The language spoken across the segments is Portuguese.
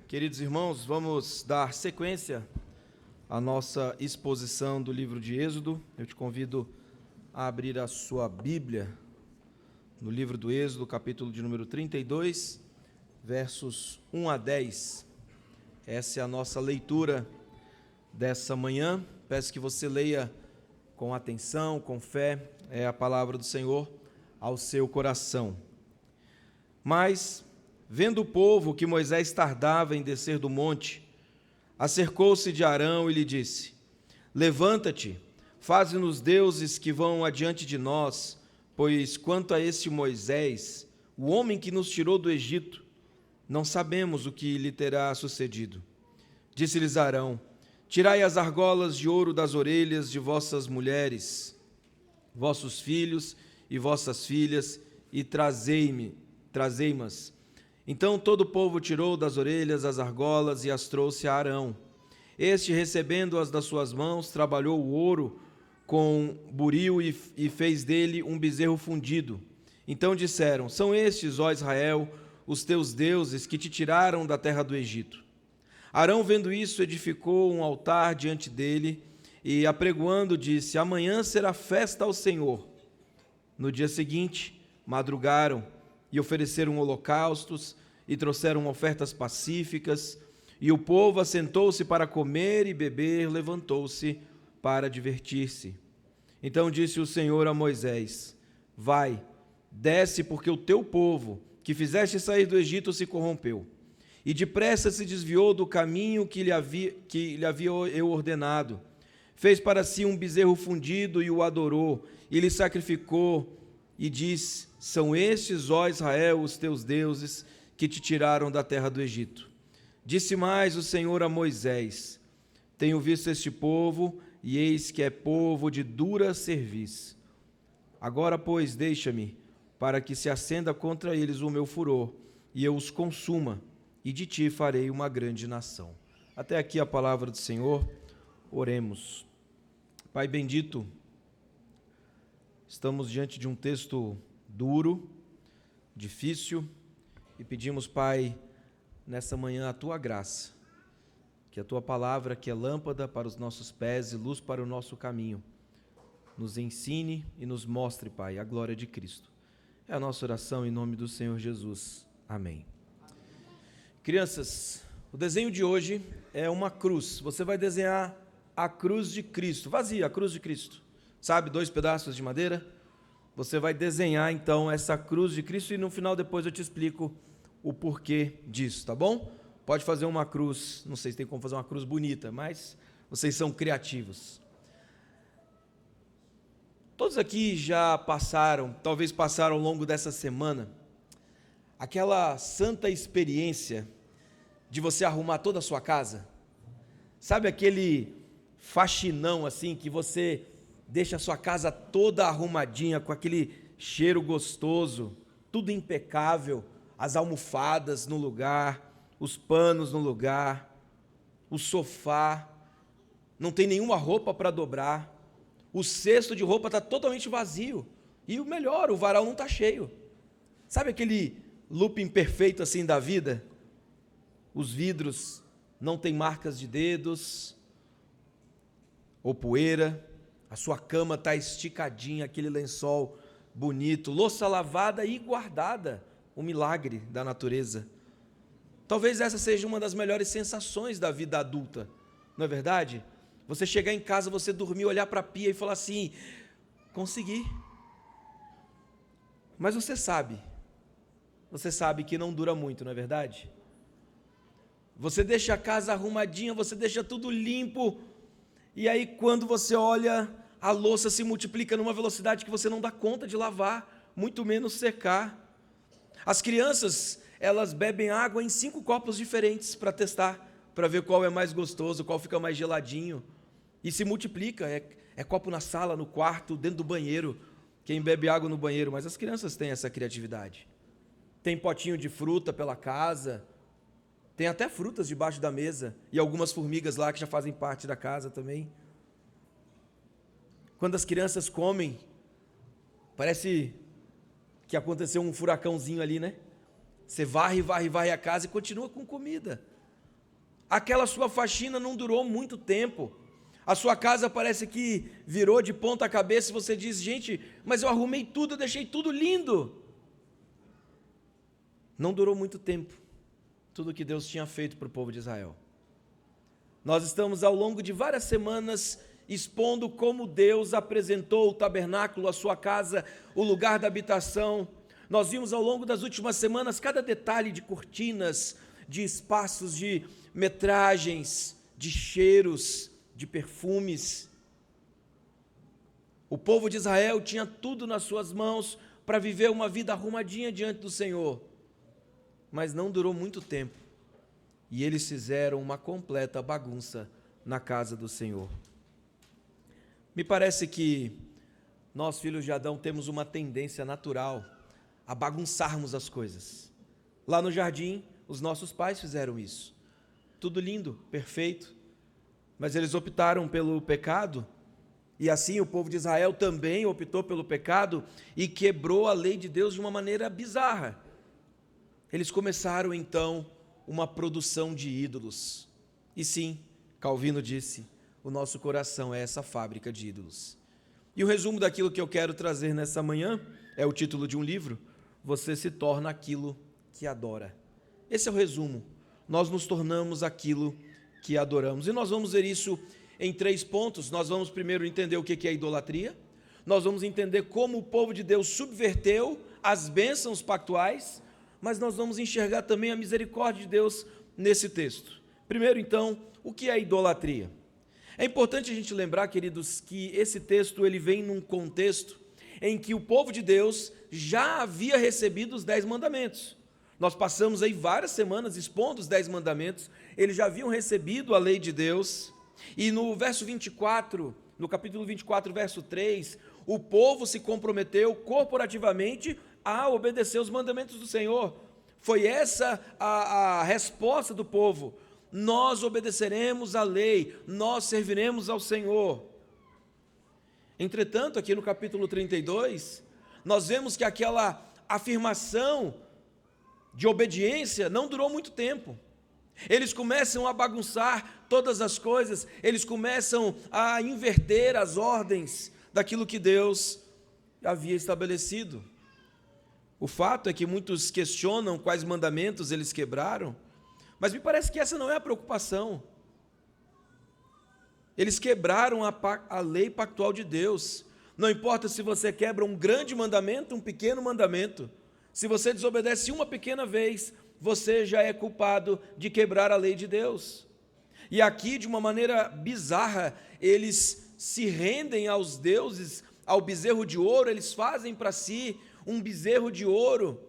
Queridos irmãos, vamos dar sequência à nossa exposição do livro de Êxodo. Eu te convido a abrir a sua Bíblia no livro do Êxodo, capítulo de número 32, versos 1 a 10. Essa é a nossa leitura dessa manhã. Peço que você leia com atenção, com fé, é a palavra do Senhor ao seu coração. Mas, vendo o povo que Moisés tardava em descer do monte, acercou-se de Arão e lhe disse: Levanta-te, faze-nos deuses que vão adiante de nós, pois quanto a este Moisés, o homem que nos tirou do Egito, não sabemos o que lhe terá sucedido. Disse-lhes Arão: Tirai as argolas de ouro das orelhas de vossas mulheres, vossos filhos e vossas filhas, e trazei-mas. Então todo o povo tirou das orelhas as argolas e as trouxe a Arão. Este, recebendo-as das suas mãos, trabalhou o ouro com buril e fez dele um bezerro fundido. Então disseram: São estes, ó Israel, os teus deuses que te tiraram da terra do Egito. Arão, vendo isso, edificou um altar diante dele e, apregoando, disse: Amanhã será festa ao Senhor. No dia seguinte, madrugaram e ofereceram holocaustos e trouxeram ofertas pacíficas, e o povo assentou-se para comer e beber, levantou-se para divertir-se. Então disse o Senhor a Moisés: Vai, desce, porque o teu povo, que fizeste sair do Egito, se corrompeu, e depressa se desviou do caminho que lhe havia eu ordenado. Fez para si um bezerro fundido e o adorou, e lhe sacrificou, e disse: São estes, ó Israel, os teus deuses, que te tiraram da terra do Egito. Disse mais o Senhor a Moisés: Tenho visto este povo, e eis que é povo de dura cerviz. Agora, pois, deixa-me, para que se acenda contra eles o meu furor, e eu os consuma, e de ti farei uma grande nação. Até aqui a palavra do Senhor. Oremos. Pai bendito, estamos diante de um texto duro, difícil, e pedimos, Pai, nessa manhã a Tua graça, que a Tua palavra, que é lâmpada para os nossos pés e luz para o nosso caminho, nos ensine e nos mostre, Pai, a glória de Cristo. É a nossa oração em nome do Senhor Jesus. Amém. Crianças, o desenho de hoje é uma cruz. Você vai desenhar a cruz de Cristo, vazia, a cruz de Cristo. Sabe, 2 pedaços de madeira? Você vai desenhar, então, essa cruz de Cristo e no final depois eu te explico o porquê disso, tá bom? Pode fazer uma cruz, não sei se tem como fazer uma cruz bonita, mas vocês são criativos. Todos aqui já passaram, talvez passaram ao longo dessa semana, aquela santa experiência de você arrumar toda a sua casa. Sabe aquele faxinão assim, que você deixa a sua casa toda arrumadinha, com aquele cheiro gostoso, tudo impecável, as almofadas no lugar, os panos no lugar, o sofá, não tem nenhuma roupa para dobrar, o cesto de roupa está totalmente vazio, e o melhor, o varal não está cheio. Sabe aquele looping perfeito assim da vida? Os vidros não têm marcas de dedos ou poeira, a sua cama está esticadinha, aquele lençol bonito, louça lavada e guardada, um milagre da natureza. Talvez essa seja uma das melhores sensações da vida adulta, não é verdade? Você chegar em casa, você dormir, olhar para a pia e falar assim: consegui. Mas você sabe que não dura muito, não é verdade? Você deixa a casa arrumadinha, você deixa tudo limpo, e aí quando você olha, a louça se multiplica numa velocidade que você não dá conta de lavar, muito menos secar. As crianças, elas bebem água em 5 copos diferentes para testar, para ver qual é mais gostoso, qual fica mais geladinho, e se multiplica, é copo na sala, no quarto, dentro do banheiro, quem bebe água no banheiro, mas as crianças têm essa criatividade. Tem potinho de fruta pela casa, tem até frutas debaixo da mesa, e algumas formigas lá que já fazem parte da casa também. Quando as crianças comem, parece que aconteceu um furacãozinho ali, né? Você varre a casa e continua com comida. aquela sua faxina não durou muito tempo. A sua casa parece que virou de ponta cabeça e você diz: gente, mas eu arrumei tudo, eu deixei tudo lindo. Não durou muito tempo tudo que Deus tinha feito para o povo de Israel. Nós estamos ao longo de várias semanas expondo como Deus apresentou o tabernáculo, a sua casa, o lugar da habitação. Nós vimos ao longo das últimas semanas cada detalhe de cortinas, de espaços, de metragens, de cheiros, de perfumes. O povo de Israel tinha tudo nas suas mãos para viver uma vida arrumadinha diante do Senhor. Mas não durou muito tempo. E eles fizeram uma completa bagunça na casa do Senhor. Me parece que nós, filhos de Adão, temos uma tendência natural a bagunçarmos as coisas. Lá no jardim, os nossos pais fizeram isso. Tudo lindo, perfeito. Mas eles optaram pelo pecado, e assim o povo de Israel também optou pelo pecado e quebrou a lei de Deus de uma maneira bizarra. Eles começaram então uma produção de ídolos. E sim, Calvino disse, o nosso coração é essa fábrica de ídolos. E o resumo daquilo que eu quero trazer nessa manhã é o título de um livro: Você se torna aquilo que adora. Esse é o resumo. Nós nos tornamos aquilo que adoramos. E nós vamos ver isso em 3 pontos. Nós vamos primeiro entender o que é idolatria. Nós vamos entender como o povo de Deus subverteu as bênçãos pactuais, mas nós vamos enxergar também a misericórdia de Deus nesse texto. Primeiro, então, o que é idolatria? É importante a gente lembrar, queridos, que esse texto ele vem num contexto em que o povo de Deus já havia recebido os 10 mandamentos. Nós passamos aí várias semanas expondo os 10 mandamentos, eles já haviam recebido a lei de Deus, e no verso 24, no capítulo 24, verso 3, o povo se comprometeu corporativamente a obedecer os mandamentos do Senhor. Foi essa a resposta do povo: nós obedeceremos a lei, nós serviremos ao Senhor. Entretanto, aqui no capítulo 32, nós vemos que aquela afirmação de obediência não durou muito tempo. Eles começam a bagunçar todas as coisas, eles começam a inverter as ordens daquilo que Deus havia estabelecido. O fato é que muitos questionam quais mandamentos eles quebraram, mas me parece que essa não é a preocupação. Eles quebraram a lei pactual de Deus. Não importa se você quebra um grande mandamento, um pequeno mandamento. Se você desobedece uma pequena vez, você já é culpado de quebrar a lei de Deus. E aqui, de uma maneira bizarra, eles se rendem aos deuses, ao bezerro de ouro, eles fazem para si um bezerro de ouro,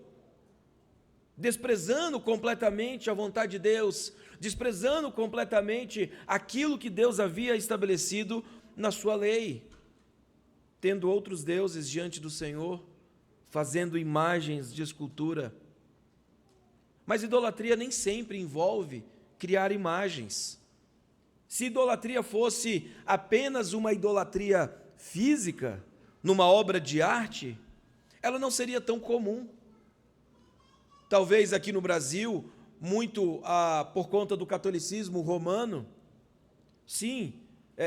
desprezando completamente a vontade de Deus, desprezando completamente aquilo que Deus havia estabelecido na sua lei, tendo outros deuses diante do Senhor, fazendo imagens de escultura. Mas idolatria nem sempre envolve criar imagens. Se idolatria fosse apenas uma idolatria física, numa obra de arte, ela não seria tão comum. Talvez aqui no Brasil, muito por conta do catolicismo romano, sim,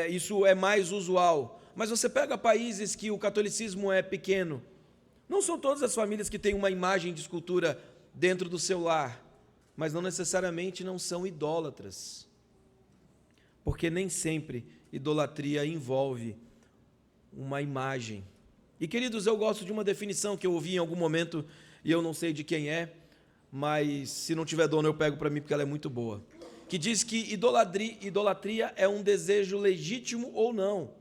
isso é mais usual. Mas você pega países que o catolicismo é pequeno, não são todas as famílias que têm uma imagem de escultura dentro do seu lar, mas não necessariamente não são idólatras, porque nem sempre idolatria envolve uma imagem. E, queridos, eu gosto de uma definição que eu ouvi em algum momento, e eu não sei de quem é, mas se não tiver dono eu pego para mim porque ela é muito boa, que diz que idolatria é um desejo legítimo ou não,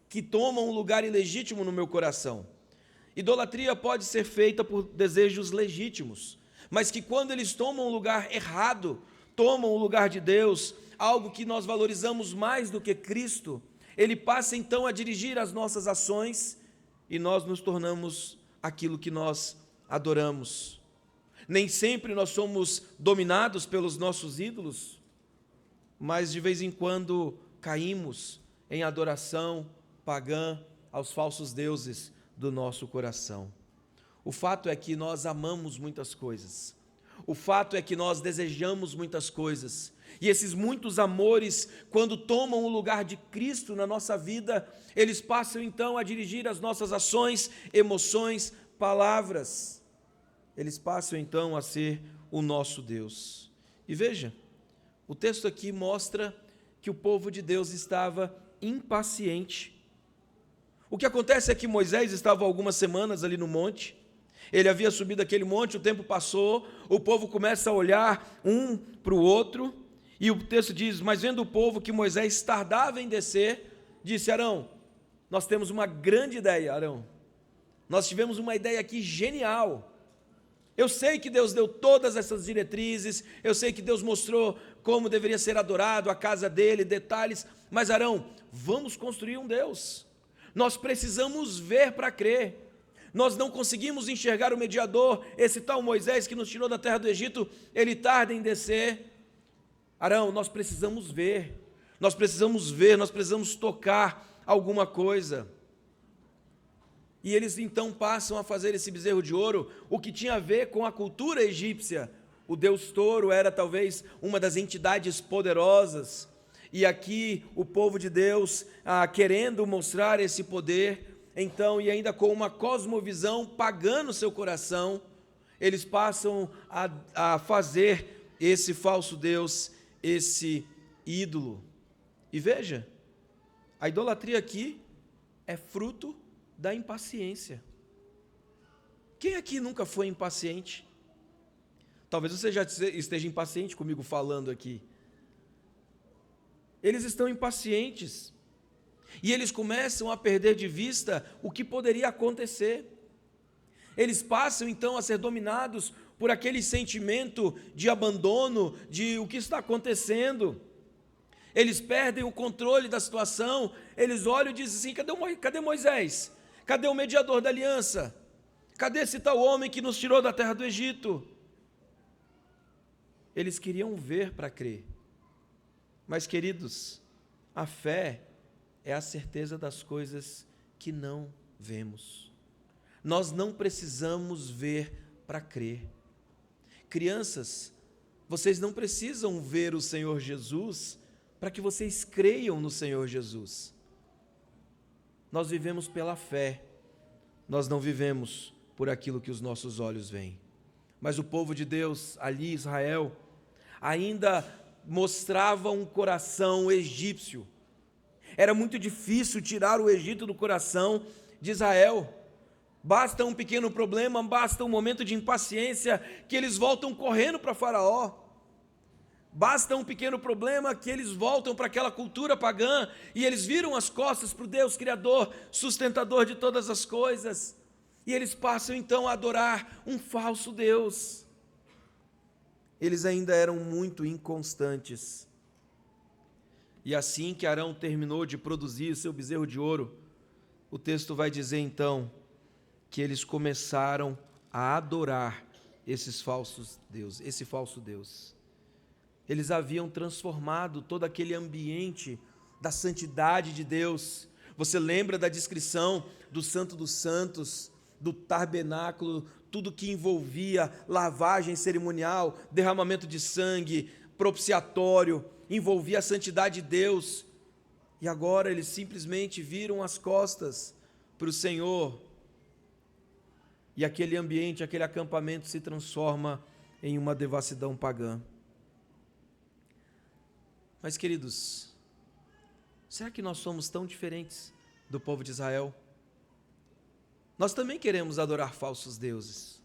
que toma um lugar ilegítimo no meu coração. Idolatria pode ser feita por desejos legítimos, mas que quando eles tomam um lugar errado, tomam o lugar de Deus, algo que nós valorizamos mais do que Cristo, ele passa então a dirigir as nossas ações e nós nos tornamos aquilo que nós adoramos. Nem sempre nós somos dominados pelos nossos ídolos, mas de vez em quando caímos em adoração pagã aos falsos deuses do nosso coração. O fato é que nós amamos muitas coisas. O fato é que nós desejamos muitas coisas, e esses muitos amores, quando tomam o lugar de Cristo na nossa vida, eles passam então a dirigir as nossas ações, emoções, palavras. Eles passam então a ser o nosso Deus. E veja, o texto aqui mostra que o povo de Deus estava impaciente. O que acontece é que Moisés estava algumas semanas ali no monte, ele havia subido aquele monte, o tempo passou, o povo começa a olhar um para o outro, e o texto diz: mas vendo o povo que Moisés tardava em descer, disse: Arão, nós temos uma grande ideia, Arão, nós tivemos uma ideia aqui genial. Eu sei que Deus deu todas essas diretrizes, eu sei que Deus mostrou como deveria ser adorado, a casa dele, detalhes, mas Arão, vamos construir um Deus. Nós precisamos ver para crer. Nós não conseguimos enxergar o mediador, esse tal Moisés que nos tirou da terra do Egito, ele tarda em descer. Arão, nós precisamos ver, nós precisamos tocar alguma coisa. E eles então passam a fazer esse bezerro de ouro, o que tinha a ver com a cultura egípcia. O deus touro era talvez uma das entidades poderosas, e aqui o povo de Deus, querendo mostrar esse poder, então, e ainda com uma cosmovisão pagã no seu coração, eles passam a fazer esse falso Deus, esse ídolo. E veja, a idolatria aqui é fruto da impaciência. Quem aqui nunca foi impaciente? Talvez você já esteja impaciente comigo falando aqui. Eles estão impacientes, e eles começam a perder de vista o que poderia acontecer. Eles passam então a ser dominados por aquele sentimento de abandono, de o que está acontecendo. Eles perdem o controle da situação, eles olham e dizem assim: cadê Moisés? Cadê o mediador da aliança? Cadê esse tal homem que nos tirou da terra do Egito? Eles queriam ver para crer. Mas, queridos, a fé é a certeza das coisas que não vemos. Nós não precisamos ver para crer. Crianças, vocês não precisam ver o Senhor Jesus para que vocês creiam no Senhor Jesus. Nós vivemos pela fé, nós não vivemos por aquilo que os nossos olhos veem. Mas o povo de Deus, ali Israel, ainda mostrava um coração egípcio. Era muito difícil tirar o Egito do coração de Israel. Basta um pequeno problema, basta um momento de impaciência, que eles voltam correndo para Faraó. Basta um pequeno problema que eles voltam para aquela cultura pagã, e eles viram as costas para o Deus Criador, sustentador de todas as coisas, e eles passam então a adorar um falso Deus. Eles ainda eram muito inconstantes. E assim que Arão terminou de produzir o seu bezerro de ouro, o texto vai dizer então que eles começaram a adorar esse falso Deus. Eles haviam transformado todo aquele ambiente da santidade de Deus. Você lembra da descrição do Santo dos Santos, do tabernáculo, tudo que envolvia lavagem cerimonial, derramamento de sangue, propiciatório, envolvia a santidade de Deus. E agora eles simplesmente viram as costas para o Senhor. E aquele ambiente, aquele acampamento se transforma em uma devassidão pagã. Mas, queridos, será que nós somos tão diferentes do povo de Israel? Nós também queremos adorar falsos deuses.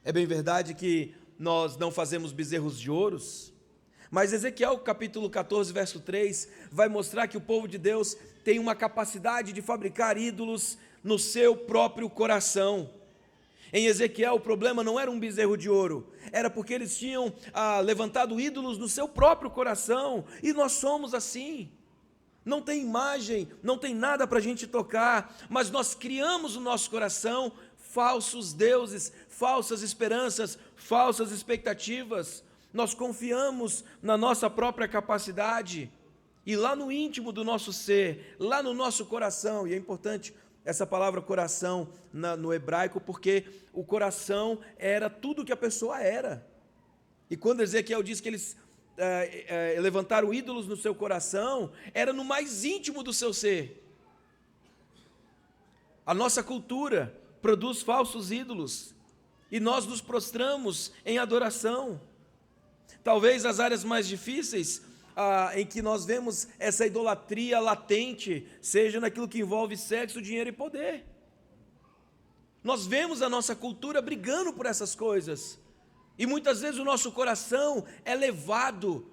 É bem verdade que nós não fazemos bezerros de ouros, mas Ezequiel capítulo 14, verso 3, vai mostrar que o povo de Deus tem uma capacidade de fabricar ídolos no seu próprio coração. Em Ezequiel o problema não era um bezerro de ouro, era porque eles tinham levantado ídolos no seu próprio coração, e nós somos assim. Não tem imagem, não tem nada para a gente tocar, mas nós criamos no nosso coração falsos deuses, falsas esperanças, falsas expectativas. Nós confiamos na nossa própria capacidade, e lá no íntimo do nosso ser, lá no nosso coração, e é importante essa palavra coração no hebraico, porque o coração era tudo que a pessoa era. E quando Ezequiel diz que eles levantaram ídolos no seu coração, era no mais íntimo do seu ser. A nossa cultura produz falsos ídolos e nós nos prostramos em adoração. Talvez as áreas mais difíceis em que nós vemos essa idolatria latente seja naquilo que envolve sexo, dinheiro e poder. Nós vemos a nossa cultura brigando por essas coisas. E muitas vezes o nosso coração é levado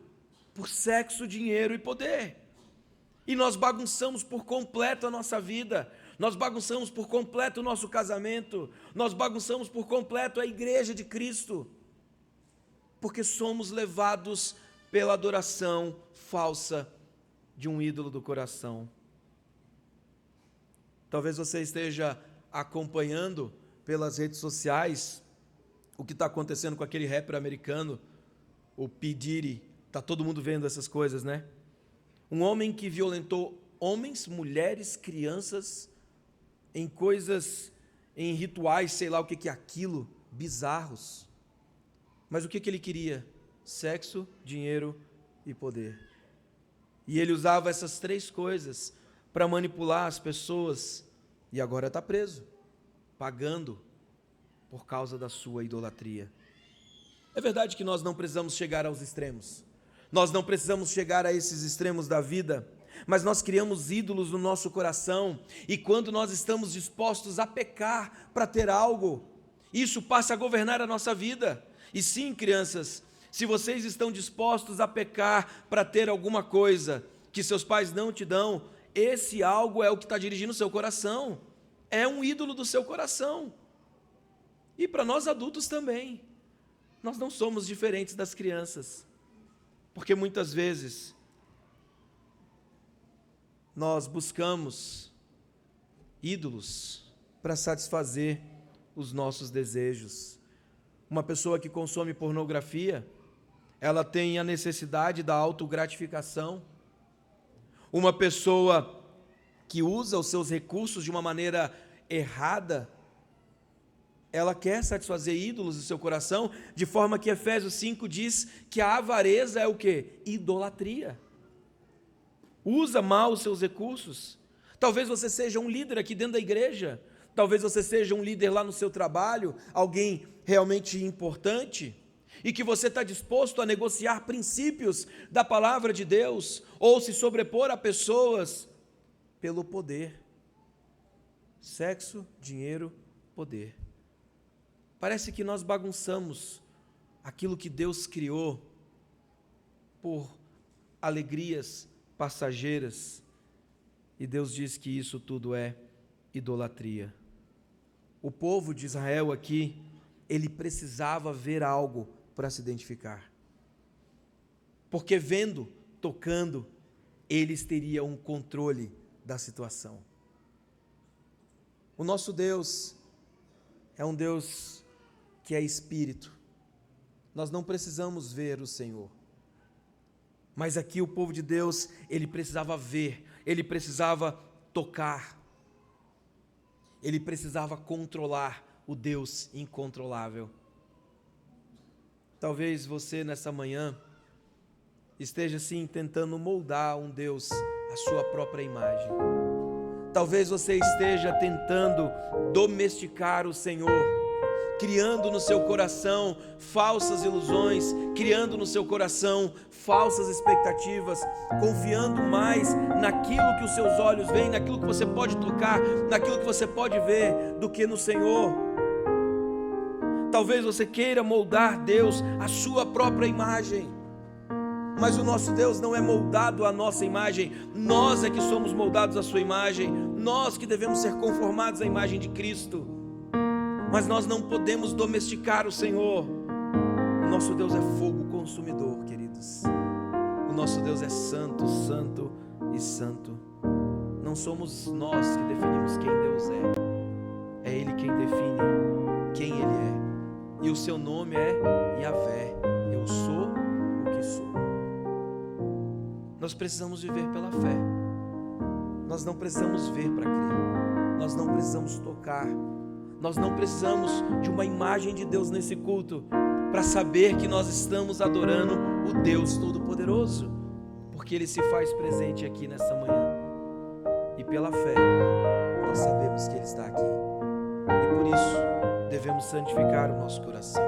por sexo, dinheiro e poder. E nós bagunçamos por completo a nossa vida. Nós bagunçamos por completo o nosso casamento. Nós bagunçamos por completo a igreja de Cristo. Porque somos levados pela adoração falsa de um ídolo do coração. Talvez você esteja acompanhando pelas redes sociais o que está acontecendo com aquele rapper americano, o P. Diddy. Está todo mundo vendo essas coisas, né? Um homem que violentou homens, mulheres, crianças, em coisas, em rituais, sei lá o que é aquilo, bizarros. Mas o que ele queria? Sexo, dinheiro e poder. E ele usava essas três coisas para manipular as pessoas, e agora está preso, pagando por causa da sua idolatria. É verdade que nós não precisamos chegar aos extremos. Nós não precisamos chegar a esses extremos da vida, mas nós criamos ídolos no nosso coração, e quando nós estamos dispostos a pecar para ter algo, isso passa a governar a nossa vida. E sim, crianças, se vocês estão dispostos a pecar para ter alguma coisa que seus pais não te dão, esse algo é o que está dirigindo o seu coração, é um ídolo do seu coração. E para nós adultos também, nós não somos diferentes das crianças, porque muitas vezes nós buscamos ídolos para satisfazer os nossos desejos. Uma pessoa que consome pornografia, ela tem a necessidade da autogratificação. Uma pessoa que usa os seus recursos de uma maneira errada, ela quer satisfazer ídolos do seu coração, de forma que Efésios 5 diz que a avareza é o quê? Idolatria. Usa mal os seus recursos. Talvez você seja um líder aqui dentro da igreja, talvez você seja um líder lá no seu trabalho, alguém realmente importante, e que você está disposto a negociar princípios da palavra de Deus, ou se sobrepor a pessoas pelo poder. Sexo, dinheiro, poder. Parece que nós bagunçamos aquilo que Deus criou por alegrias passageiras, e Deus diz que isso tudo é idolatria. O povo de Israel aqui, ele precisava ver algo para se identificar, porque vendo, tocando, eles teriam um controle da situação. O nosso Deus é um Deus que é espírito. Nós não precisamos ver o Senhor, mas aqui o povo de Deus, ele precisava ver, ele precisava tocar, ele precisava controlar o Deus incontrolável. Talvez você nessa manhã esteja assim tentando moldar um Deus à sua própria imagem. Talvez você esteja tentando domesticar o Senhor, criando no seu coração falsas ilusões, criando no seu coração falsas expectativas, confiando mais naquilo que os seus olhos veem, naquilo que você pode tocar, naquilo que você pode ver, do que no Senhor. Talvez você queira moldar Deus à sua própria imagem, mas o nosso Deus não é moldado à nossa imagem, nós é que somos moldados à sua imagem, nós que devemos ser conformados à imagem de Cristo. Mas nós não podemos domesticar o Senhor. O nosso Deus é fogo consumidor, queridos. O nosso Deus é santo, santo e santo. Não somos nós que definimos quem Deus é. É Ele quem define quem Ele é. E o seu nome é Yahvé. Eu sou o que sou. Nós precisamos viver pela fé. Nós não precisamos ver para crer. Nós não precisamos tocar. Nós não precisamos de uma imagem de Deus nesse culto para saber que nós estamos adorando o Deus Todo-Poderoso, porque Ele se faz presente aqui nessa manhã, e pela fé nós sabemos que Ele está aqui, e por isso devemos santificar o nosso coração.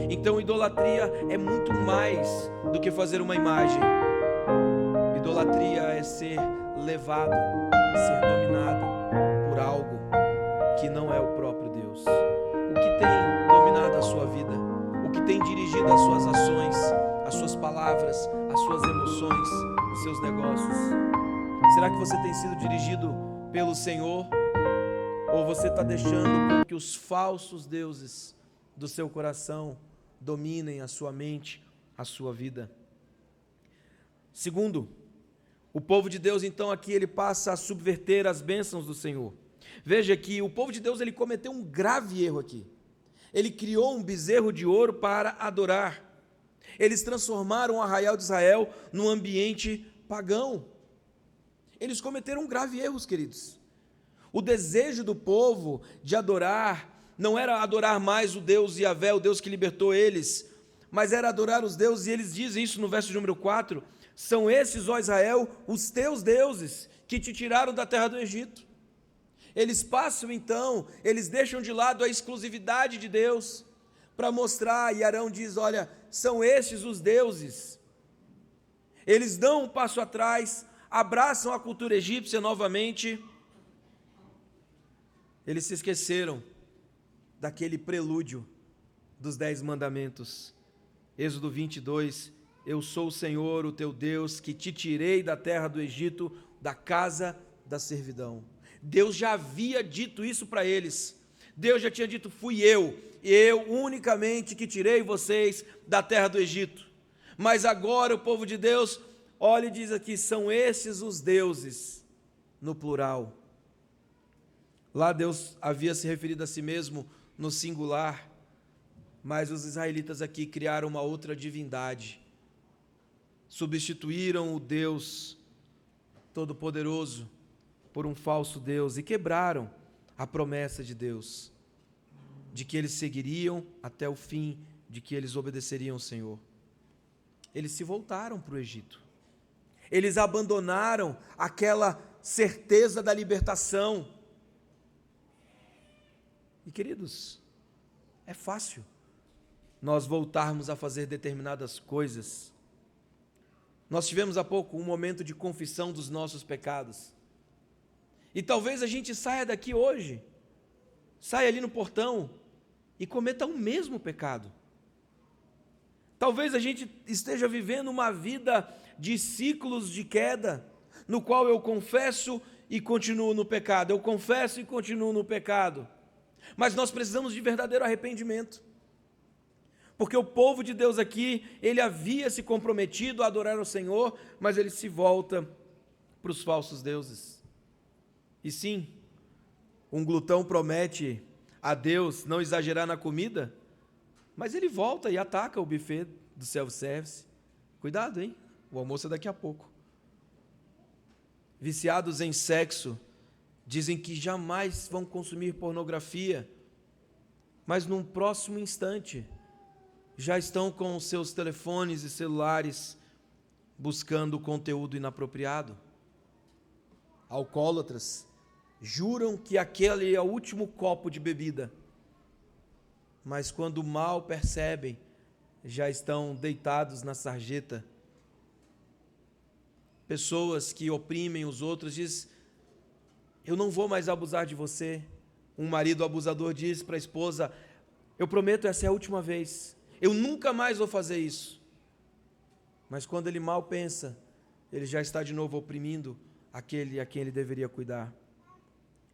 Então idolatria é muito mais do que fazer uma imagem. Idolatria é ser levado, ser dominado por algo que não é o próprio Deus. O que tem dominado a sua vida, o que tem dirigido as suas ações, as suas palavras, as suas emoções, os seus negócios. Será que você tem sido dirigido pelo Senhor? Ou você está deixando que os falsos deuses do seu coração dominem a sua mente, a sua vida? Segundo, o povo de Deus, então, aqui ele passa a subverter as bênçãos do Senhor. Veja que o povo de Deus ele cometeu um grave erro aqui. Ele criou um bezerro de ouro para adorar. Eles transformaram o arraial de Israel num ambiente pagão. Eles cometeram um grave erro, queridos. O desejo do povo de adorar não era adorar mais o Deus Yahvé, o Deus que libertou eles, mas era adorar os deuses, e eles dizem isso no verso número 4, são esses, ó Israel, os teus deuses, que te tiraram da terra do Egito. Eles passam então, eles deixam de lado a exclusividade de Deus, para mostrar, e Arão diz, olha, são estes os deuses. Eles dão um passo atrás, abraçam a cultura egípcia novamente. Eles se esqueceram daquele prelúdio dos 10 mandamentos. Êxodo 22, eu sou o Senhor, o teu Deus, que te tirei da terra do Egito, da casa da servidão. Deus já havia dito isso para eles. Deus já tinha dito, fui eu unicamente que tirei vocês da terra do Egito. Mas agora o povo de Deus, olha e diz aqui, são esses os deuses, no plural. Lá Deus havia se referido a si mesmo no singular, mas os israelitas aqui criaram uma outra divindade, substituíram o Deus Todo-Poderoso por um falso Deus e quebraram a promessa de Deus, de que eles seguiriam até o fim, de que eles obedeceriam ao Senhor. Eles se voltaram para o Egito, eles abandonaram aquela certeza da libertação. E queridos, é fácil nós voltarmos a fazer determinadas coisas. Nós tivemos há pouco um momento de confissão dos nossos pecados. E talvez a gente saia daqui hoje, saia ali no portão e cometa o mesmo pecado. Talvez a gente esteja vivendo uma vida de ciclos de queda, no qual eu confesso e continuo no pecado, eu confesso e continuo no pecado. Mas nós precisamos de verdadeiro arrependimento, porque o povo de Deus aqui, ele havia se comprometido a adorar ao Senhor, mas ele se volta para os falsos deuses. E sim, um glutão promete a Deus não exagerar na comida, mas ele volta e ataca o buffet do self-service. Cuidado, hein? O almoço é daqui a pouco. Viciados em sexo, dizem que jamais vão consumir pornografia, mas num próximo instante já estão com os seus telefones e celulares buscando conteúdo inapropriado. Alcoólatras juram que aquele é o último copo de bebida, mas quando mal percebem, já estão deitados na sarjeta. Pessoas que oprimem os outros dizem, eu não vou mais abusar de você. Um marido abusador diz para a esposa, eu prometo, essa é a última vez, eu nunca mais vou fazer isso. Mas quando ele mal pensa, ele já está de novo oprimindo aquele a quem ele deveria cuidar.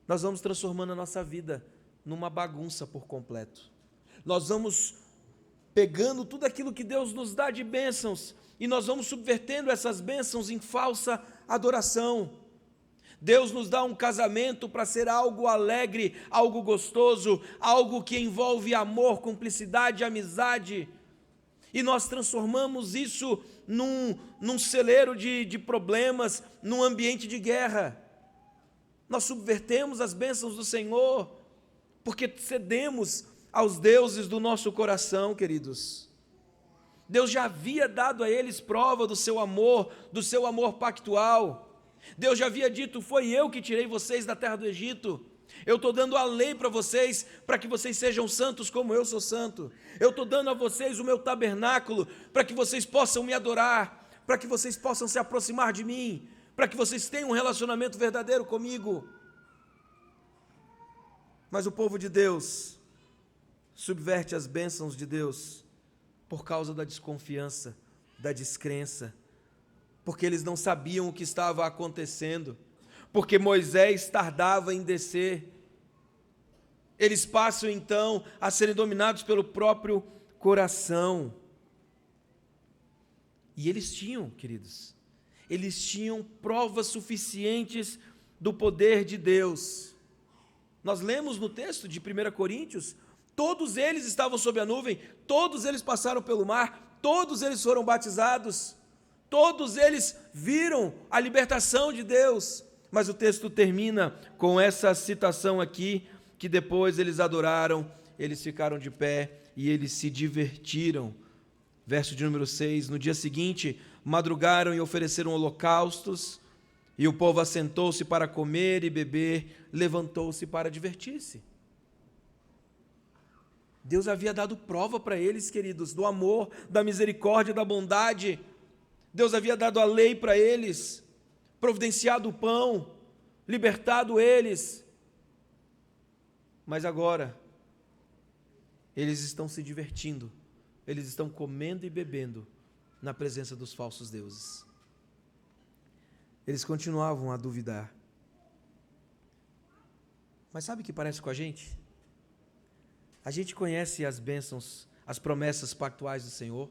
Nós vamos transformando a nossa vida numa bagunça por completo. Nós vamos pegando tudo aquilo que Deus nos dá de bênçãos e nós vamos subvertendo essas bênçãos em falsa adoração. Deus nos dá um casamento para ser algo alegre, algo gostoso, algo que envolve amor, cumplicidade, amizade, e nós transformamos isso num celeiro de problemas, num ambiente de guerra. Nós subvertemos as bênçãos do Senhor, porque cedemos aos deuses do nosso coração, queridos. Deus já havia dado a eles prova do seu amor pactual. Deus já havia dito: foi eu que tirei vocês da terra do Egito. Eu estou dando a lei para vocês, para que vocês sejam santos como eu sou santo. Eu estou dando a vocês o meu tabernáculo, para que vocês possam me adorar, para que vocês possam se aproximar de mim, para que vocês tenham um relacionamento verdadeiro comigo. Mas o povo de Deus subverte as bênçãos de Deus por causa da desconfiança, da descrença, porque eles não sabiam o que estava acontecendo, porque Moisés tardava em descer. Eles passam então a serem dominados pelo próprio coração. E eles tinham, queridos, eles tinham provas suficientes do poder de Deus. Nós lemos no texto de 1 Coríntios, todos eles estavam sob a nuvem, todos eles passaram pelo mar, todos eles foram batizados, todos eles viram a libertação de Deus. Mas o texto termina com essa citação aqui, que depois eles adoraram, eles ficaram de pé e eles se divertiram. Verso de número 6, no dia seguinte, madrugaram e ofereceram holocaustos, e o povo assentou-se para comer e beber, levantou-se para divertir-se. Deus havia dado prova para eles, queridos, do amor, da misericórdia, da bondade. Deus havia dado a lei para eles, providenciado o pão, libertado eles. Mas agora, eles estão se divertindo, eles estão comendo e bebendo na presença dos falsos deuses. Eles continuavam a duvidar. Mas sabe o que parece com a gente? A gente conhece as bênçãos, as promessas pactuais do Senhor.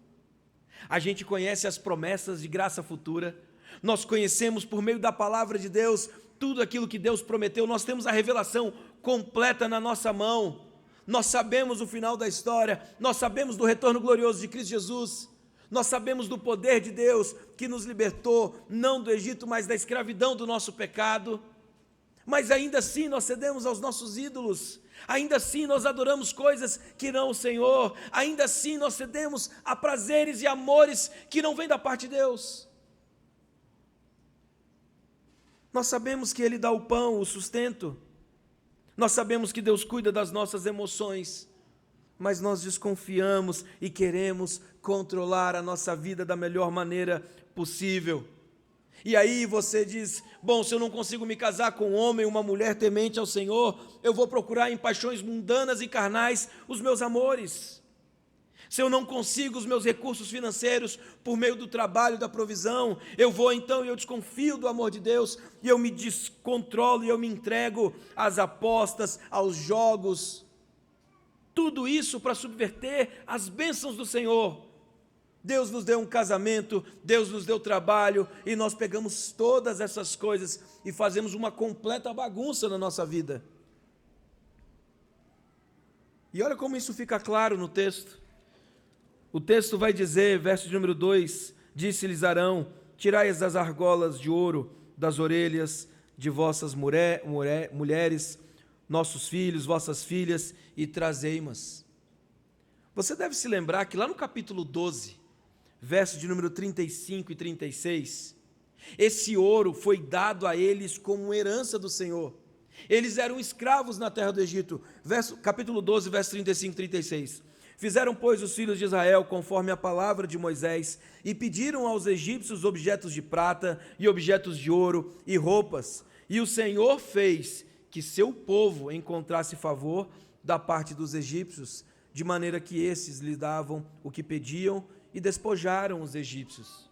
A gente conhece as promessas de graça futura. Nós conhecemos por meio da palavra de Deus tudo aquilo que Deus prometeu. Nós temos a revelação completa na nossa mão. Nós sabemos o final da história. Nós sabemos do retorno glorioso de Cristo Jesus. Nós sabemos do poder de Deus que nos libertou, não do Egito, mas da escravidão do nosso pecado. Mas ainda assim nós cedemos aos nossos ídolos. Ainda assim nós adoramos coisas que não o Senhor. Ainda assim nós cedemos a prazeres e amores que não vêm da parte de Deus. Nós sabemos que Ele dá o pão, o sustento. Nós sabemos que Deus cuida das nossas emoções. Mas nós desconfiamos e queremos controlar a nossa vida da melhor maneira possível. E aí você diz: bom, se eu não consigo me casar com um homem, uma mulher temente ao Senhor, eu vou procurar em paixões mundanas e carnais os meus amores. Se eu não consigo os meus recursos financeiros por meio do trabalho, da provisão, eu desconfio do amor de Deus, e eu me descontrolo e eu me entrego às apostas, aos jogos. Tudo isso para subverter as bênçãos do Senhor. Deus nos deu um casamento, Deus nos deu trabalho, e nós pegamos todas essas coisas e fazemos uma completa bagunça na nossa vida. E olha como isso fica claro no texto. O texto vai dizer, verso de número 2, disse-lhes Arão: tirai as argolas de ouro das orelhas de vossas mulheres, nossos filhos, vossas filhas, e trazei-mas. Você deve se lembrar que lá no capítulo 12, verso de número 35 e 36, esse ouro foi dado a eles como herança do Senhor. Eles eram escravos na terra do Egito. Capítulo 12, verso 35 e 36. Fizeram, pois, os filhos de Israel conforme a palavra de Moisés, e pediram aos egípcios objetos de prata e objetos de ouro e roupas. E o Senhor fez que seu povo encontrasse favor da parte dos egípcios, de maneira que esses lhe davam o que pediam e despojaram os egípcios.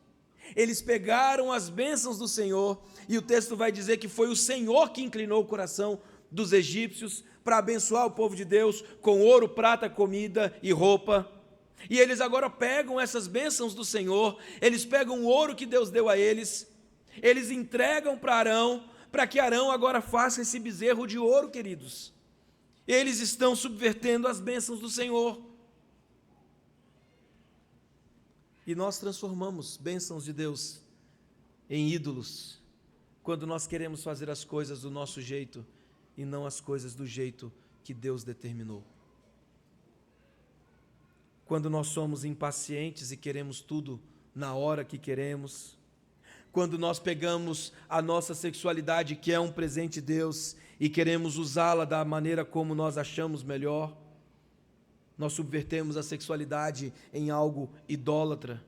Eles pegaram as bênçãos do Senhor, e o texto vai dizer que foi o Senhor que inclinou o coração dos egípcios para abençoar o povo de Deus com ouro, prata, comida e roupa. E eles agora pegam essas bênçãos do Senhor, eles pegam o ouro que Deus deu a eles, eles entregam para Arão, para que Arão agora faça esse bezerro de ouro, queridos. Eles estão subvertendo as bênçãos do Senhor. E nós transformamos bênçãos de Deus em ídolos, quando nós queremos fazer as coisas do nosso jeito e não as coisas do jeito que Deus determinou. quando nós somos impacientes e queremos tudo na hora que queremos, quando nós pegamos a nossa sexualidade, que é um presente de Deus, e queremos usá-la da maneira como nós achamos melhor, nós subvertemos a sexualidade em algo idólatra.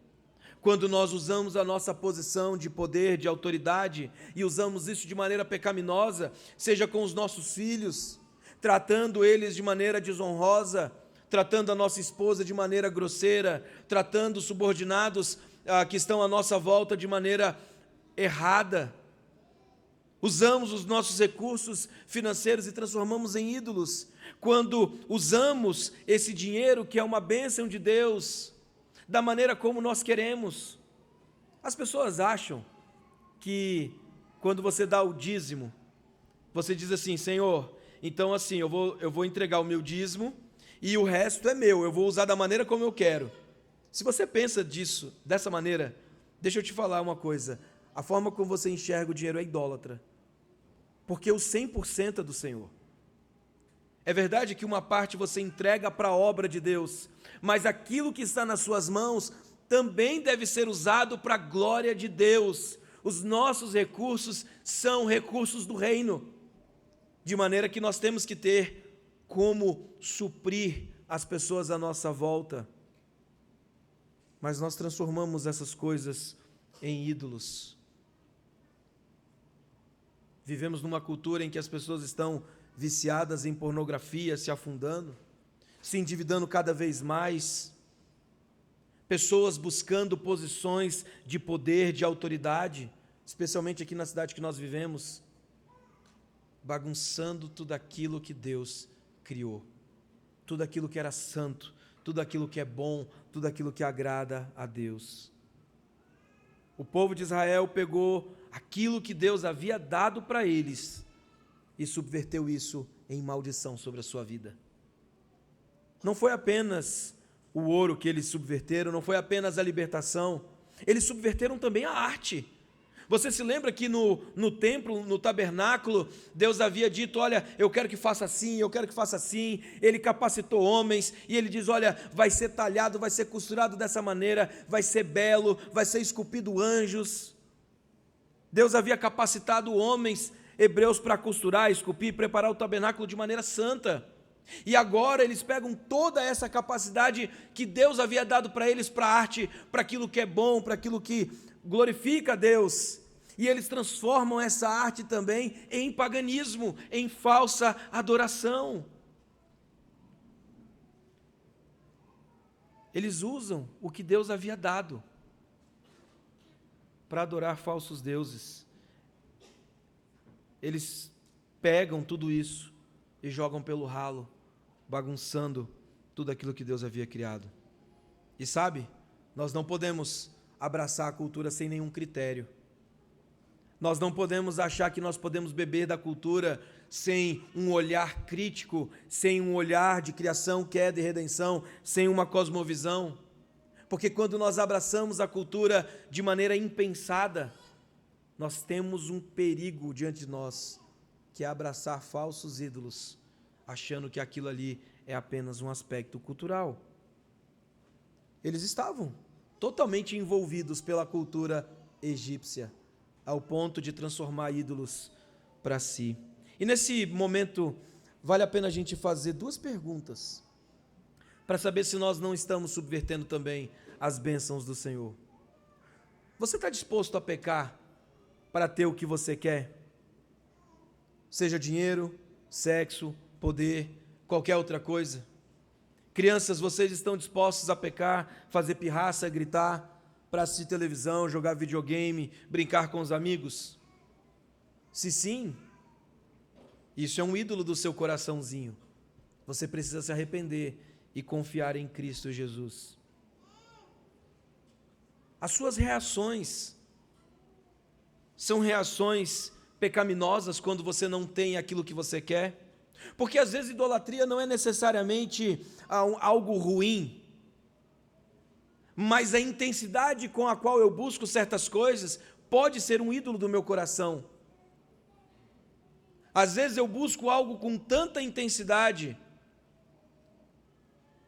Quando nós usamos a nossa posição de poder, de autoridade, e usamos isso de maneira pecaminosa, seja com os nossos filhos, tratando eles de maneira desonrosa, tratando a nossa esposa de maneira grosseira, tratando os subordinados que estão à nossa volta de maneira errada. Usamos os nossos recursos financeiros e transformamos em ídolos. Quando usamos esse dinheiro, que é uma bênção de Deus, da maneira como nós queremos. As pessoas acham que quando você dá o dízimo, você diz assim: Senhor, então assim, eu vou entregar o meu dízimo e o resto é meu, eu vou usar da maneira como eu quero. Se você pensa dessa maneira, deixa eu te falar uma coisa: a forma como você enxerga o dinheiro é idólatra, porque o 100% é do Senhor. É verdade que uma parte você entrega para a obra de Deus, mas aquilo que está nas suas mãos também deve ser usado para a glória de Deus. Os nossos recursos são recursos do reino, de maneira que nós temos que ter como suprir as pessoas à nossa volta. Mas nós transformamos essas coisas em ídolos. Vivemos numa cultura em que as pessoas estão viciadas em pornografia, se afundando, se endividando cada vez mais, pessoas buscando posições de poder, de autoridade, especialmente aqui na cidade que nós vivemos, bagunçando tudo aquilo que Deus criou, tudo aquilo que era santo, tudo aquilo que é bom, tudo aquilo que agrada a Deus. O povo de Israel pegou aquilo que Deus havia dado para eles e subverteu isso em maldição sobre a sua vida. Não foi apenas o ouro que eles subverteram, não foi apenas a libertação, eles subverteram também a arte. Você se lembra que no templo, no tabernáculo, Deus havia dito: olha, eu quero que faça assim, eu quero que faça assim. Ele capacitou homens e ele diz: olha, vai ser talhado, vai ser costurado dessa maneira, vai ser belo, vai ser esculpido anjos. Deus havia capacitado homens hebreus para costurar, esculpir, preparar o tabernáculo de maneira santa. E agora eles pegam toda essa capacidade que Deus havia dado para eles, para a arte, para aquilo que é bom, para aquilo que glorifica a Deus, e eles transformam essa arte também em paganismo, em falsa adoração. Eles usam o que Deus havia dado para adorar falsos deuses. Eles pegam tudo isso e jogam pelo ralo, bagunçando tudo aquilo que Deus havia criado. E sabe, nós não podemos abraçar a cultura sem nenhum critério. Nós não podemos achar que nós podemos beber da cultura sem um olhar crítico, sem um olhar de criação, queda e redenção, sem uma cosmovisão. Porque quando nós abraçamos a cultura de maneira impensada, nós temos um perigo diante de nós, que é abraçar falsos ídolos, achando que aquilo ali é apenas um aspecto cultural. Eles estavam totalmente envolvidos pela cultura egípcia, ao ponto de transformar ídolos para si. E nesse momento, vale a pena a gente fazer duas perguntas, para saber se nós não estamos subvertendo também as bênçãos do Senhor. Você está disposto a pecar para ter o que você quer? Seja dinheiro, sexo, poder, qualquer outra coisa. Crianças, vocês estão dispostos a pecar, fazer pirraça, gritar, para assistir televisão, jogar videogame, brincar com os amigos? Se sim, isso é um ídolo do seu coraçãozinho. Você precisa se arrepender e confiar em Cristo Jesus. As suas reações são reações pecaminosas quando você não tem aquilo que você quer? Porque às vezes idolatria não é necessariamente algo ruim, mas a intensidade com a qual eu busco certas coisas pode ser um ídolo do meu coração. Às vezes eu busco algo com tanta intensidade,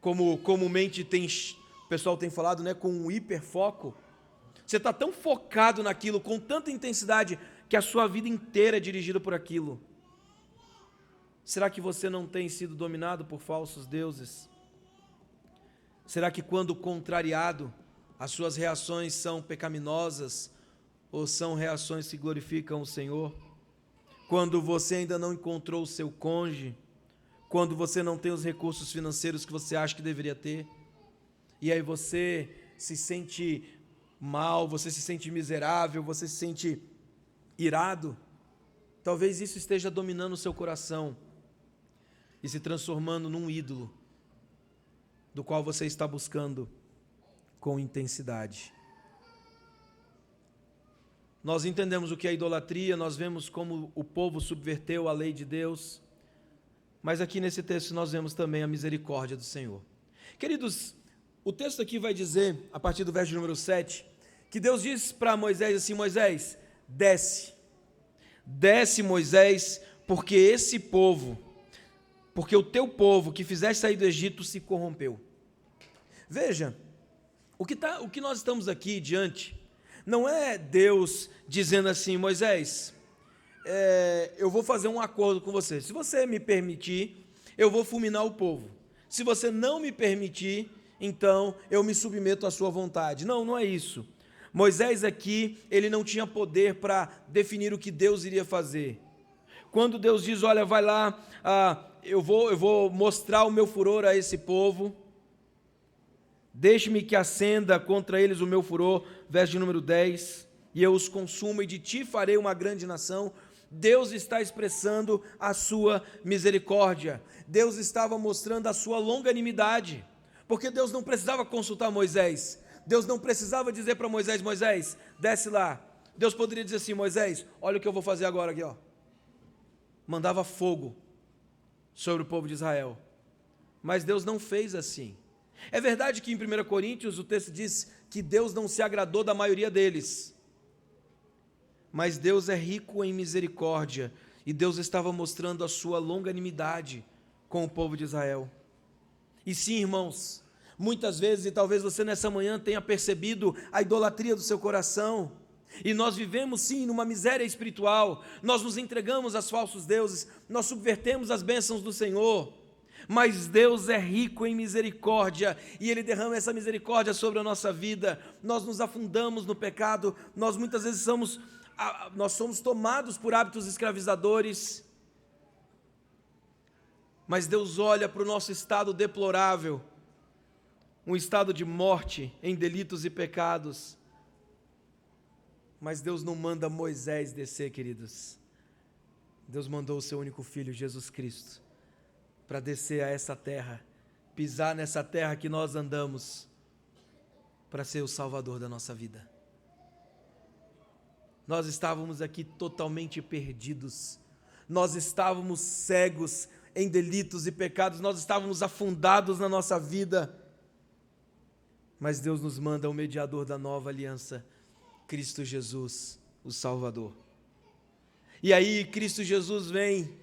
como comumente o pessoal tem falado, né, com um hiperfoco. Você está tão focado naquilo, com tanta intensidade, que a sua vida inteira é dirigida por aquilo. Será que você não tem sido dominado por falsos deuses? Será que quando contrariado, as suas reações são pecaminosas ou são reações que glorificam o Senhor? Quando você ainda não encontrou o seu cônjuge, quando você não tem os recursos financeiros que você acha que deveria ter, e aí você se sente mal, você se sente miserável, você se sente irado, talvez isso esteja dominando o seu coração e se transformando num ídolo, do qual você está buscando com intensidade. Nós entendemos o que é idolatria, nós vemos como o povo subverteu a lei de Deus, mas aqui nesse texto nós vemos também a misericórdia do Senhor. Queridos, o texto aqui vai dizer, a partir do verso número 7, que Deus diz para Moisés assim: Moisés, desce, Moisés, porque o teu povo que fizeste sair do Egito se corrompeu. Veja, o que nós estamos aqui diante, não é Deus dizendo assim: Moisés, eu vou fazer um acordo com você, se você me permitir, eu vou fulminar o povo, se você não me permitir, então eu me submeto à sua vontade. Não, não é isso. Moisés aqui, ele não tinha poder para definir o que Deus iria fazer. Quando Deus diz: olha, vai lá, eu vou mostrar o meu furor a esse povo, deixe-me que acenda contra eles o meu furor, verso de número 10, e eu os consumo, e de ti farei uma grande nação. Deus está expressando a sua misericórdia, Deus estava mostrando a sua longanimidade, porque Deus não precisava consultar Moisés, Deus não precisava dizer para Moisés: Moisés, desce lá. Deus poderia dizer assim: Moisés, olha o que eu vou fazer agora aqui, ó. Mandava fogo sobre o povo de Israel, mas Deus não fez assim. É verdade que em 1 Coríntios o texto diz que Deus não se agradou da maioria deles, mas Deus é rico em misericórdia, e Deus estava mostrando a sua longanimidade com o povo de Israel. E sim, irmãos, muitas vezes, e talvez você nessa manhã tenha percebido a idolatria do seu coração, e nós vivemos sim numa miséria espiritual, nós nos entregamos aos falsos deuses, nós subvertemos as bênçãos do Senhor, mas Deus é rico em misericórdia, e Ele derrama essa misericórdia sobre a nossa vida. Nós nos afundamos no pecado, nós muitas vezes somos tomados por hábitos escravizadores, mas Deus olha para o nosso estado deplorável, um estado de morte em delitos e pecados, mas Deus não manda Moisés descer, queridos. Deus mandou o seu único filho, Jesus Cristo, para descer a essa terra, pisar nessa terra que nós andamos, para ser o Salvador da nossa vida. Nós estávamos aqui totalmente perdidos, nós estávamos cegos em delitos e pecados, nós estávamos afundados na nossa vida, mas Deus nos manda o mediador da nova aliança, Cristo Jesus, o Salvador. E aí Cristo Jesus vem,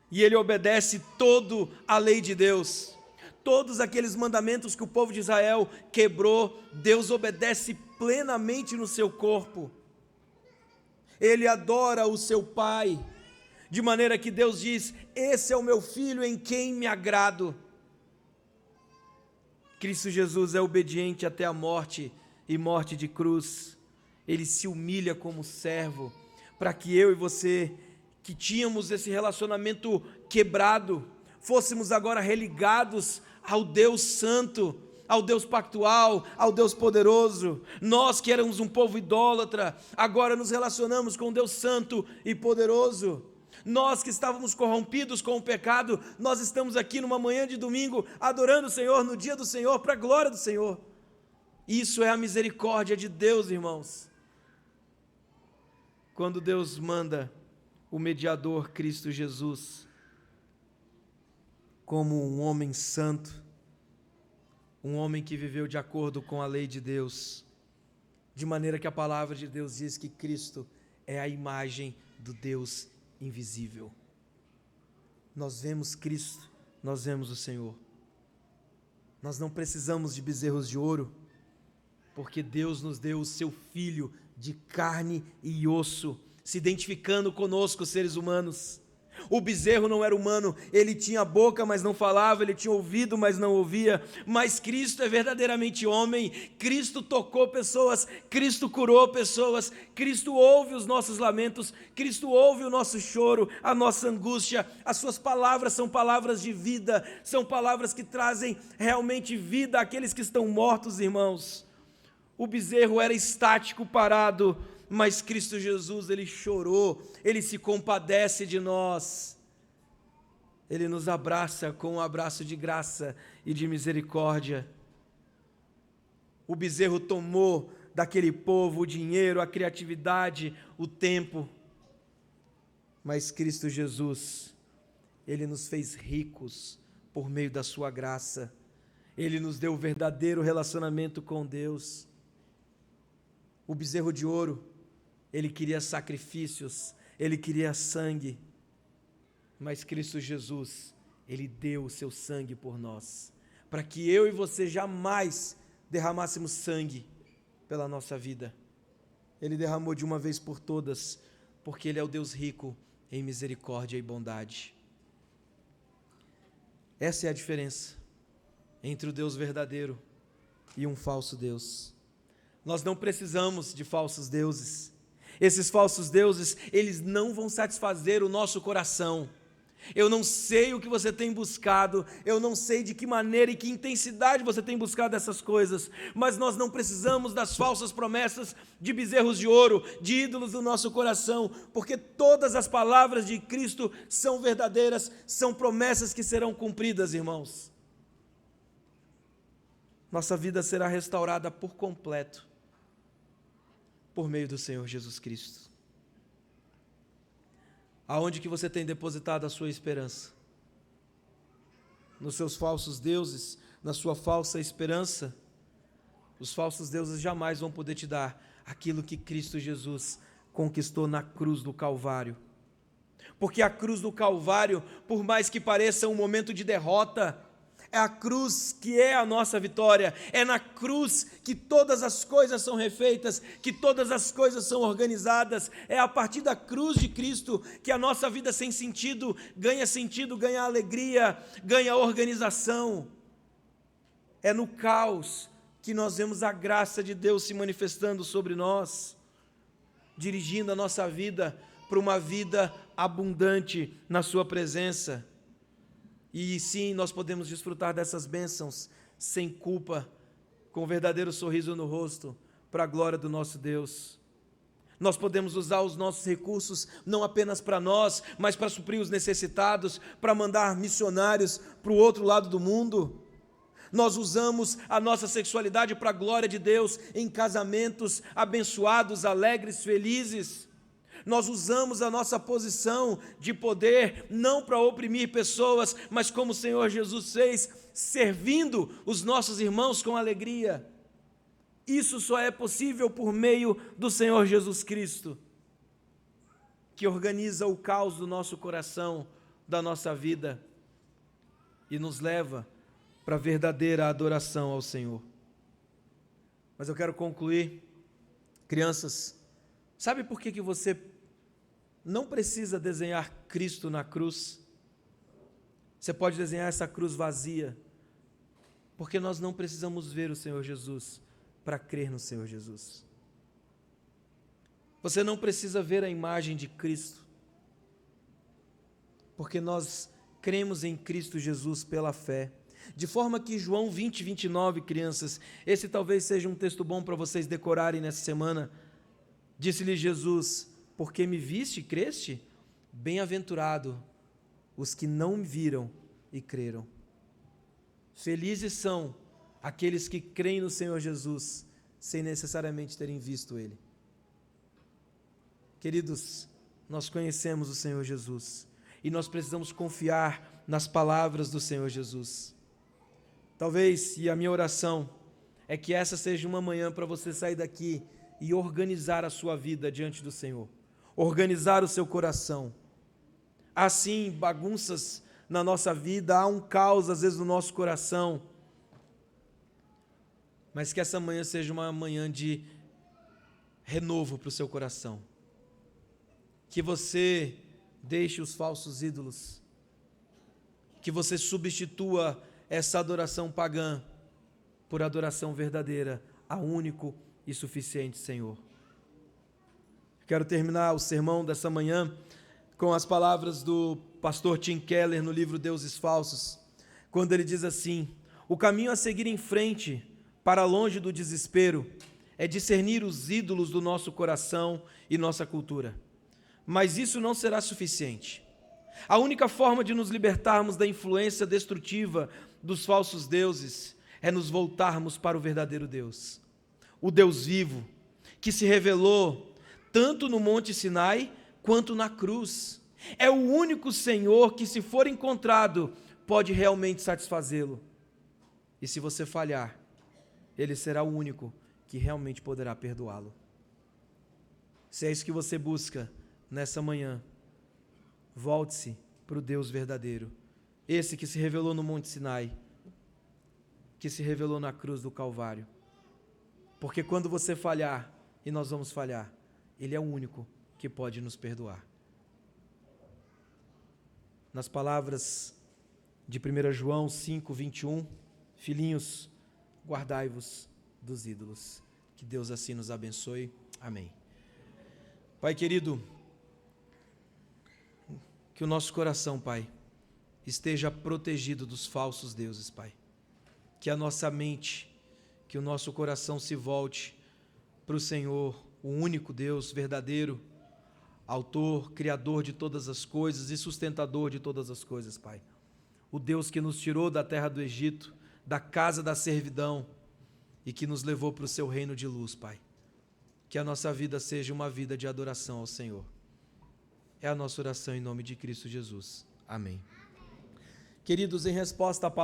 e Ele obedece toda a lei de Deus, todos aqueles mandamentos que o povo de Israel quebrou, Deus obedece plenamente no seu corpo. Ele adora o seu Pai, de maneira que Deus diz: esse é o meu filho em quem me agrado. Cristo Jesus é obediente até a morte, e morte de cruz. Ele se humilha como servo, para que eu e você, que tínhamos esse relacionamento quebrado, fôssemos agora religados ao Deus Santo, ao Deus pactual, ao Deus poderoso. Nós que éramos um povo idólatra, agora nos relacionamos com Deus Santo e poderoso. Nós que estávamos corrompidos com o pecado, nós estamos aqui numa manhã de domingo, adorando o Senhor, no dia do Senhor, para a glória do Senhor. Isso é a misericórdia de Deus, irmãos. Quando Deus manda o mediador Cristo Jesus, como um homem santo, um homem que viveu de acordo com a lei de Deus, de maneira que a palavra de Deus diz que Cristo é a imagem do Deus invisível. Nós vemos Cristo, nós vemos o Senhor. Nós não precisamos de bezerros de ouro, porque Deus nos deu o seu Filho de carne e osso, se identificando conosco, seres humanos. O bezerro não era humano, ele tinha boca, mas não falava, ele tinha ouvido, mas não ouvia. Mas Cristo é verdadeiramente homem. Cristo tocou pessoas, Cristo curou pessoas, Cristo ouve os nossos lamentos, Cristo ouve o nosso choro, a nossa angústia. As suas palavras são palavras de vida, são palavras que trazem realmente vida àqueles que estão mortos, irmãos. O bezerro era estático, parado, mas Cristo Jesus, ele chorou, ele se compadece de nós, ele nos abraça com um abraço de graça e de misericórdia. O bezerro tomou daquele povo o dinheiro, a criatividade, o tempo, mas Cristo Jesus, ele nos fez ricos por meio da sua graça, ele nos deu o verdadeiro relacionamento com Deus. O bezerro de ouro, ele queria sacrifícios, ele queria sangue, mas Cristo Jesus, ele deu o seu sangue por nós, para que eu e você jamais derramássemos sangue pela nossa vida. Ele derramou de uma vez por todas, porque ele é o Deus rico em misericórdia e bondade. Essa é a diferença entre o Deus verdadeiro e um falso Deus. Nós não precisamos de falsos deuses. Esses falsos deuses, eles não vão satisfazer o nosso coração. Eu não sei o que você tem buscado, eu não sei de que maneira e que intensidade você tem buscado essas coisas, mas nós não precisamos das falsas promessas de bezerros de ouro, de ídolos do nosso coração, porque todas as palavras de Cristo são verdadeiras, são promessas que serão cumpridas, irmãos. Nossa vida será restaurada por completo, por meio do Senhor Jesus Cristo. Aonde que você tem depositado a sua esperança? Nos seus falsos deuses, na sua falsa esperança? Os falsos deuses jamais vão poder te dar aquilo que Cristo Jesus conquistou na cruz do Calvário. Porque a cruz do Calvário, por mais que pareça um momento de derrota, é a cruz que é a nossa vitória, é na cruz que todas as coisas são refeitas, que todas as coisas são organizadas, é a partir da cruz de Cristo que a nossa vida sem sentido, ganha alegria, ganha organização. É no caos que nós vemos a graça de Deus se manifestando sobre nós, dirigindo a nossa vida para uma vida abundante na sua presença. E sim, nós podemos desfrutar dessas bênçãos sem culpa, com um verdadeiro sorriso no rosto, para a glória do nosso Deus. Nós podemos usar os nossos recursos não apenas para nós, mas para suprir os necessitados, para mandar missionários para o outro lado do mundo. Nós usamos a nossa sexualidade para a glória de Deus em casamentos abençoados, alegres, felizes. Nós usamos a nossa posição de poder não para oprimir pessoas, mas como o Senhor Jesus fez, servindo os nossos irmãos com alegria. Isso só é possível por meio do Senhor Jesus Cristo, que organiza o caos do nosso coração, da nossa vida, e nos leva para a verdadeira adoração ao Senhor. Mas eu quero concluir, crianças, sabe por que você não precisa desenhar Cristo na cruz? Você pode desenhar essa cruz vazia, porque nós não precisamos ver o Senhor Jesus para crer no Senhor Jesus. Você não precisa ver a imagem de Cristo, porque nós cremos em Cristo Jesus pela fé. De forma que João 20, 29, crianças, esse talvez seja um texto bom para vocês decorarem nessa semana. Disse-lhe Jesus: porque me viste e creste? Bem-aventurado os que não me viram e creram. Felizes são aqueles que creem no Senhor Jesus, sem necessariamente terem visto Ele. Queridos, nós conhecemos o Senhor Jesus, e nós precisamos confiar nas palavras do Senhor Jesus. Talvez, e a minha oração, é que essa seja uma manhã para você sair daqui e organizar a sua vida diante do Senhor. Organizar o seu coração. Há sim bagunças na nossa vida, há um caos às vezes no nosso coração, mas que essa manhã seja uma manhã de renovo para o seu coração. Que você deixe os falsos ídolos, que você substitua essa adoração pagã por adoração verdadeira ao único e suficiente Senhor. Quero terminar o sermão dessa manhã com as palavras do pastor Tim Keller no livro Deuses Falsos, quando ele diz assim: o caminho a seguir em frente, para longe do desespero, é discernir os ídolos do nosso coração e nossa cultura. Mas isso não será suficiente. A única forma de nos libertarmos da influência destrutiva dos falsos deuses é nos voltarmos para o verdadeiro Deus, o Deus vivo, que se revelou tanto no Monte Sinai quanto na cruz. É o único Senhor que, se for encontrado, pode realmente satisfazê-lo. E se você falhar, Ele será o único que realmente poderá perdoá-lo. Se é isso que você busca nessa manhã, volte-se para o Deus verdadeiro, esse que se revelou no Monte Sinai, que se revelou na cruz do Calvário. Porque quando você falhar, e nós vamos falhar, Ele é o único que pode nos perdoar. Nas palavras de 1 João 5:21, filhinhos, guardai-vos dos ídolos. Que Deus assim nos abençoe. Amém. Pai querido, que o nosso coração, Pai, esteja protegido dos falsos deuses, Pai. Que a nossa mente, que o nosso coração se volte para o Senhor, o único Deus verdadeiro, autor, criador de todas as coisas e sustentador de todas as coisas, Pai. O Deus que nos tirou da terra do Egito, da casa da servidão e que nos levou para o seu reino de luz, Pai. Que a nossa vida seja uma vida de adoração ao Senhor. É a nossa oração em nome de Cristo Jesus. Amém. Queridos, em resposta à palavra